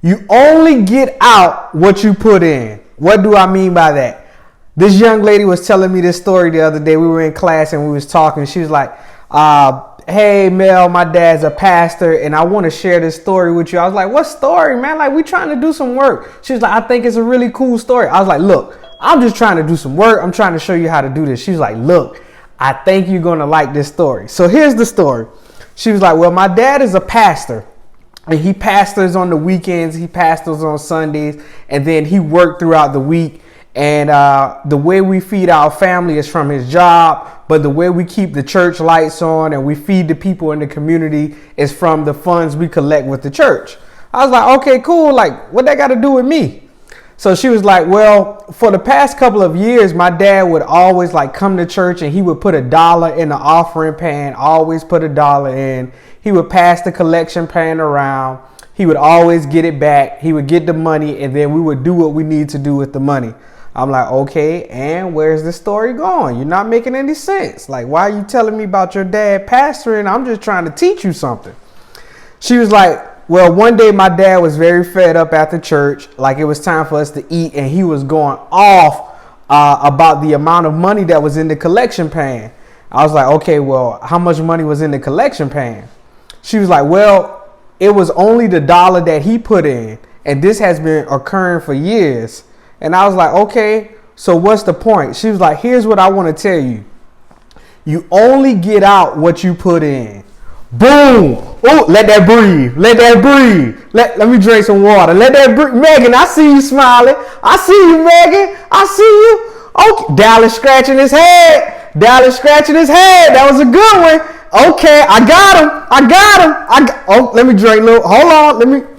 You only get out what you put in. What do I mean by that? This young lady was telling me this story the other day. We were in class and we was talking. She was like, hey, Mel, my dad's a pastor and I want to share this story with you. I was like, what story, man? Like, we trying to do some work. She was like, I think it's a really cool story. I was like, look, I'm just trying to do some work. I'm trying to show you how to do this. She was like, look, I think you're going to like this story. So here's the story. She was like, well, my dad is a pastor. And he pastors on the weekends. He pastors on Sundays. And then he worked throughout the week. And the way we feed our family is from his job. But the way we keep the church lights on and we feed the people in the community is from the funds we collect with the church. I was like, okay, cool. Like, what that got to do with me? So she was like, well, for the past couple of years, my dad would always like come to church and he would put $1 in the offering pan, always put $1 in. He would pass the collection pan around. He would always get it back. He would get the money and then we would do what we need to do with the money. I'm like, okay, and where's this story going? You're not making any sense. Like, why are you telling me about your dad pastoring? I'm just trying to teach you something. She was like, well, one day my dad was very fed up after church. Like it was time for us to eat and he was going off about the amount of money that was in the collection pan. I was like, okay, well, how much money was in the collection pan? She was like, well, it was only the $1 that he put in. And this has been occurring for years. And I was like, okay, so what's the point? She was like, here's what I want to tell you. You only get out what you put in. Boom. Oh, let that breathe. Let that breathe. Let me drink some water. Let that breathe. Megan, I see you smiling. I see you, Megan. I see you. Okay. Dallas scratching his head. Dallas scratching his head. That was a good one. Okay, I got him. Oh, let me drink a little. Hold on.